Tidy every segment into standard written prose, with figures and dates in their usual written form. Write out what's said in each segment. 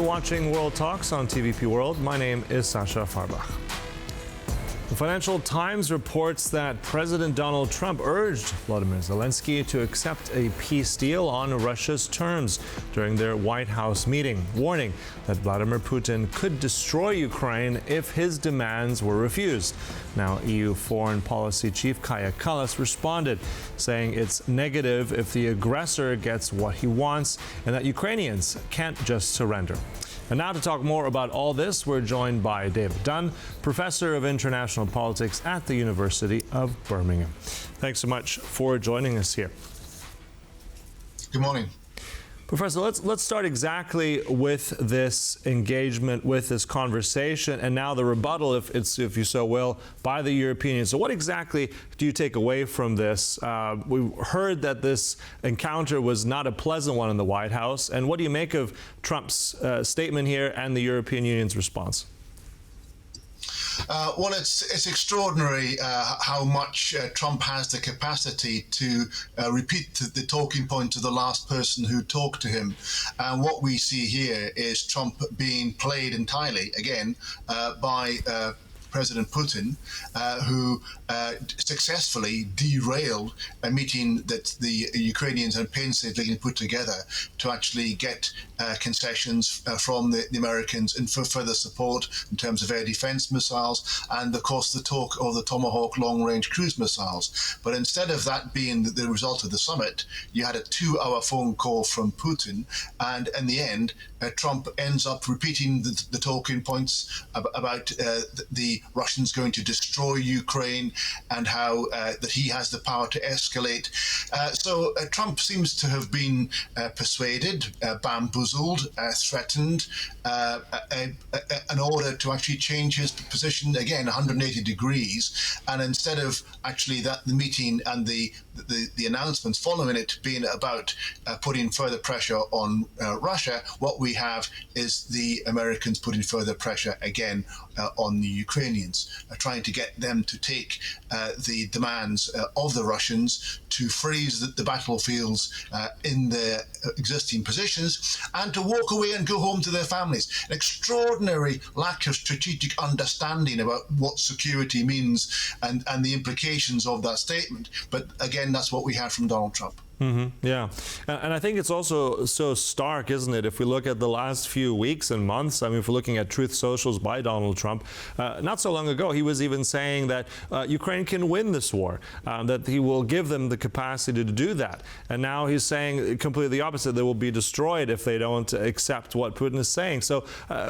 watching World Talks on TVP World. My name is Sascha Fahrbach. The Financial Times reports that President Donald Trump urged Vladimir Zelenskyy to accept a peace deal on Russia's terms during their White House meeting, warning that Vladimir Putin could destroy Ukraine if his demands were refused. Now, EU Foreign Policy Chief Kaja Kallas responded, saying it's negative if the aggressor gets what he wants and that Ukrainians can't just surrender. And now to talk more about all this, we're joined by David Dunn, Professor of International Politics at the University of Birmingham. Thanks so much for joining us here. Good morning. Professor, let's start exactly with this engagement, with this conversation, and now the rebuttal, if you so will, by the European Union. So what exactly do you take away from this? We heard that this encounter was not a pleasant one in the White House. And what do you make of Trump's statement here and the European Union's response? Well, it's extraordinary how much Trump has the capacity to repeat the talking point to the last person who talked to him. And what we see here is Trump being played entirely, again, by President Putin, who successfully derailed a meeting that the Ukrainians had painstakingly put together to actually get concessions from the Americans and for further support in terms of air defense missiles and, of course, the talk of the Tomahawk long-range cruise missiles. But instead of that being the result of the summit, you had a 2-hour phone call from Putin, and in the end, Trump ends up repeating the talking points about the Russians going to destroy Ukraine and how that he has the power to escalate. So Trump seems to have been persuaded, bamboozled, threatened in order to actually change his position again 180 degrees. And instead of actually the meeting and the announcements following it being about putting further pressure on Russia, what we have is the Americans putting further pressure again on the Ukrainians, trying to get them to take the demands of the Russians to freeze the battlefields in their existing positions and to walk away and go home to their families. An extraordinary lack of strategic understanding about what security means and the implications of that statement. But again, that's what we had from Donald Trump. Mm-hmm. Yeah. And I think it's also so stark, isn't it? If we look at the last few weeks and months, I mean, if we're looking at truth socials by Donald Trump, not so long ago, he was even saying that Ukraine can win this war, that he will give them the capacity to do that. And now he's saying completely the opposite. They will be destroyed if they don't accept what Putin is saying. So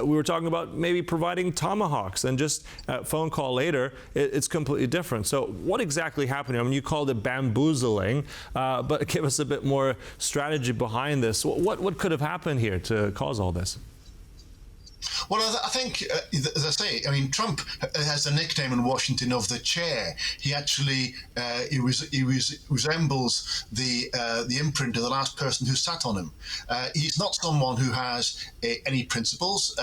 we were talking about maybe providing Tomahawks, and just a phone call later, it's completely different. So what exactly happened? I mean, you called it bamboozling, but give us a bit more strategy behind this. What could have happened here to cause all this? Well, I think, as I say, I mean, Trump has a nickname in Washington of the chair. He actually resembles the imprint of the last person who sat on him. He's not someone who has any principles.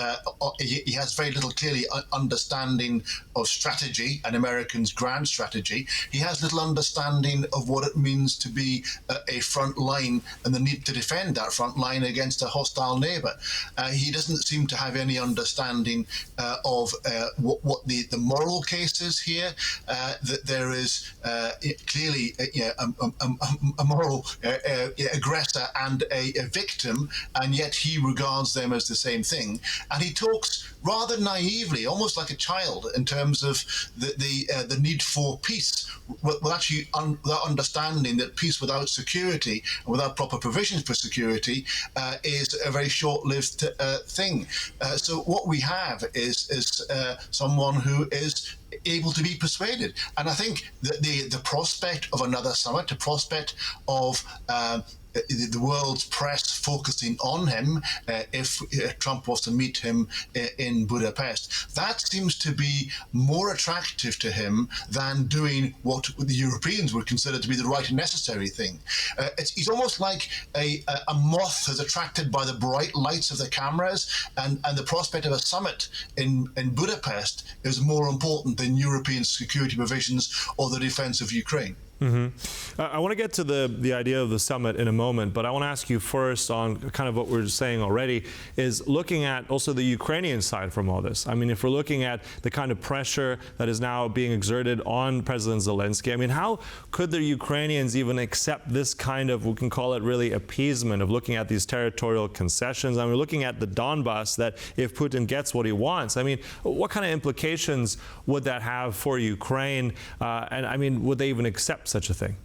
He has very little, clearly, understanding of strategy, an American's grand strategy. He has little understanding of what it means to be a front line and the need to defend that front line against a hostile neighbor. He doesn't seem to have any understanding of what the moral case is here, that there is clearly a moral aggressor and a victim, and yet he regards them as the same thing. And he talks rather naively, almost like a child, in terms of the need for peace, with actually without understanding that peace without security and without proper provisions for security is a very short-lived thing. So what we have is someone who is able to be persuaded. And I think that the prospect of another summit, the prospect of the world's press focusing on him if Trump was to meet him in Budapest, that seems to be more attractive to him than doing what the Europeans would consider to be the right and necessary thing. He's almost like a moth that's attracted by the bright lights of the cameras, and the prospect of a summit in Budapest is more important than European security provisions or the defense of Ukraine. I want to get to the idea of the summit in a moment, but I want to ask you first on kind of what we're saying already, is looking at also the Ukrainian side from all this. I mean, if we're looking at the kind of pressure that is now being exerted on President Zelenskyy, I mean, how could the Ukrainians even accept this kind of, we can call it really appeasement of looking at these territorial concessions? I mean, we're looking at the Donbass, that if Putin gets what he wants, I mean, what kind of implications would that have for Ukraine? And I mean, would they even accept such a thing?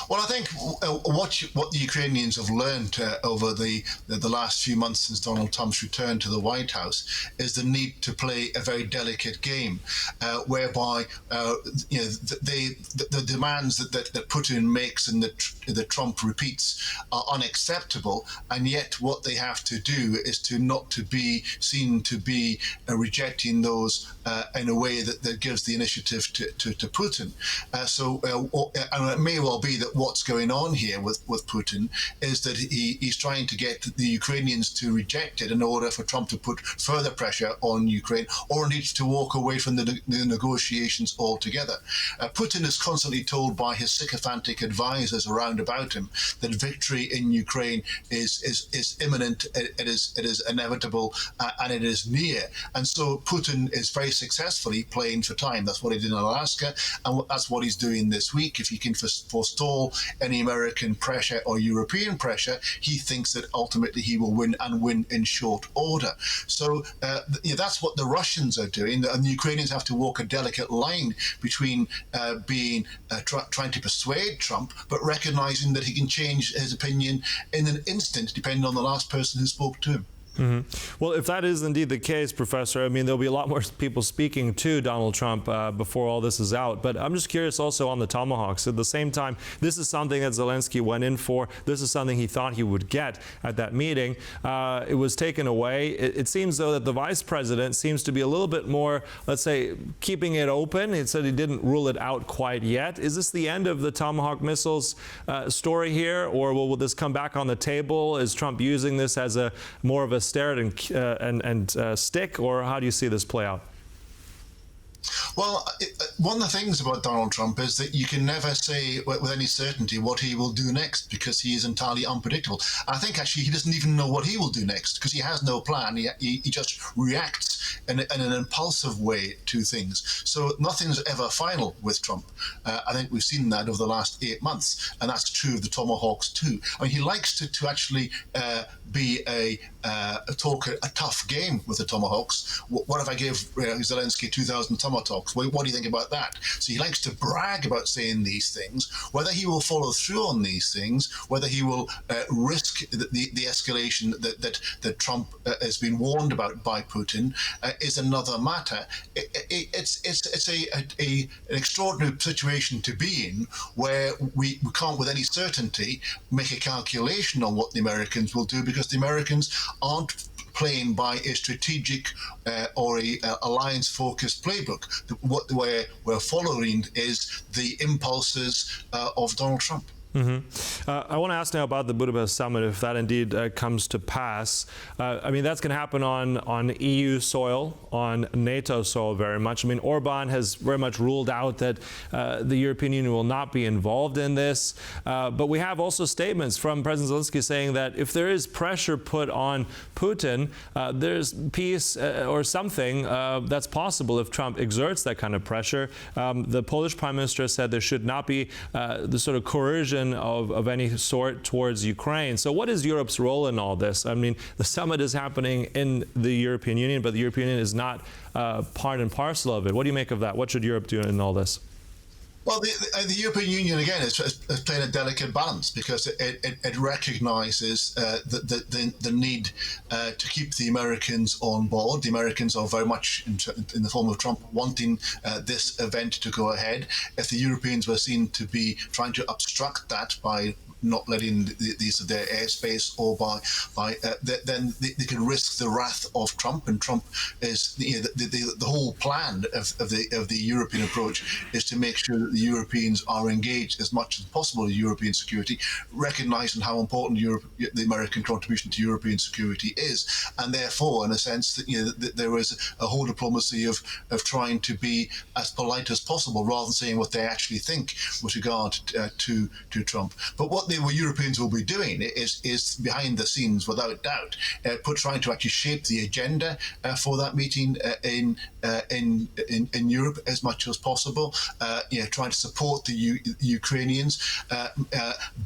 Well, I think what the Ukrainians have learned over the last few months since Donald Trump's return to the White House is the need to play a very delicate game, whereby the demands that Putin makes and that Trump repeats are unacceptable, and yet what they have to do is not to be seen to be rejecting those in a way that gives the initiative to Putin. And it may well be that what's going on here with Putin is that he's trying to get the Ukrainians to reject it in order for Trump to put further pressure on Ukraine, or needs to walk away from the negotiations altogether. Putin is constantly told by his sycophantic advisors around about him that victory in Ukraine is imminent, it is inevitable, and it is near. And so Putin is very successfully playing for time. That's what he did in Alaska, and that's what he's doing this week. If he can forestall any American pressure or European pressure, he thinks that ultimately he will win, and win in short order. So that's what the Russians are doing, and the Ukrainians have to walk a delicate line between trying to persuade Trump, but recognizing that he can change his opinion in an instant, depending on the last person who spoke to him. Well, if that is indeed the case, Professor, I mean, there'll be a lot more people speaking to Donald Trump before all this is out. But I'm just curious also on the Tomahawks. At the same time, this is something that Zelenskyy went in for. This is something he thought he would get at that meeting. It was taken away. It seems, though, that the vice president seems to be a little bit more, let's say, keeping it open. He said he didn't rule it out quite yet. Is this the end of the Tomahawk missiles story here, or will this come back on the table? Is Trump using this as a more of a stare and stick, or how do you see this play out? Well, one of the things about Donald Trump is that you can never say with any certainty what he will do next, because he is entirely unpredictable. I think actually he doesn't even know what he will do next, because he has no plan. He just reacts in an impulsive way to things. So nothing's ever final with Trump. I think we've seen that over the last 8 months, and that's true of the Tomahawks too. I mean, he likes to actually be talk a tough game with the Tomahawks. What if I gave Zelenskyy 2,000 Tomahawks? What do you think about that? So he likes to brag about saying these things. Whether he will follow through on these things, whether he will risk the escalation that Trump has been warned about by Putin, is another matter. It's an extraordinary situation to be in, where we can't with any certainty make a calculation on what the Americans will do, because the Americans aren't playing by a strategic or a alliance-focused playbook. What we're following is the impulses of Donald Trump. I want to ask now about the Budapest summit, if that indeed comes to pass. I mean, that's going to happen on EU soil, on NATO soil very much. I mean, Orban has very much ruled out that the European Union will not be involved in this. But we have also statements from President Zelenskyy saying that if there is pressure put on Putin, there's peace or something that's possible if Trump exerts that kind of pressure. The Polish Prime Minister said there should not be the sort of coercion of any sort towards Ukraine. So what is Europe's role in all this? I mean, the summit is happening in the European Union, but the European Union is not part and parcel of it. What do you make of that? What should Europe do in all this? Well, the European Union, again, is playing a delicate balance, because it recognises the need to keep the Americans on board. The Americans are very much, in the form of Trump, wanting this event to go ahead. If the Europeans were seen to be trying to obstruct that by not letting these of their airspace, or then they can risk the wrath of Trump. And Trump is the whole plan of the European approach is to make sure that the Europeans are engaged as much as possible in European security, recognizing how important the American contribution to European security is, and therefore, in a sense, that there is a whole diplomacy of trying to be as polite as possible, rather than saying what they actually think with regard to Trump. But what the Europeans will be doing is behind the scenes, without doubt, trying to actually shape the agenda for that meeting in Europe as much as possible. Trying to support the Ukrainians,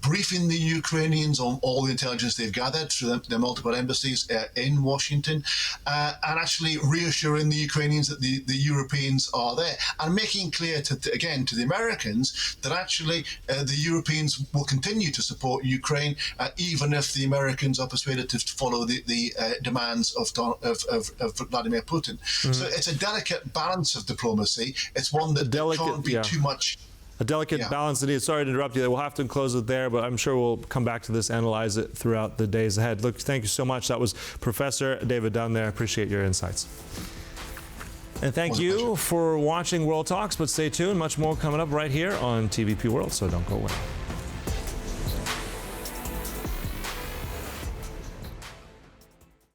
briefing the Ukrainians on all the intelligence they've gathered through their multiple embassies in Washington, and actually reassuring the Ukrainians that the Europeans are there, and making clear to the Americans that actually the Europeans will continue to support Ukraine, even if the Americans are persuaded to follow the demands of Vladimir Putin. Mm-hmm. So it's a delicate balance of diplomacy. It's one that can't be too much. A delicate balance indeed. Sorry to interrupt you. We'll have to close it there, but I'm sure we'll come back to this, analyze it throughout the days ahead. Look, thank you so much. That was Professor David Dunn there. I appreciate your insights. And thank you for watching World Talks, but stay tuned. Much more coming up right here on TVP World, so don't go away.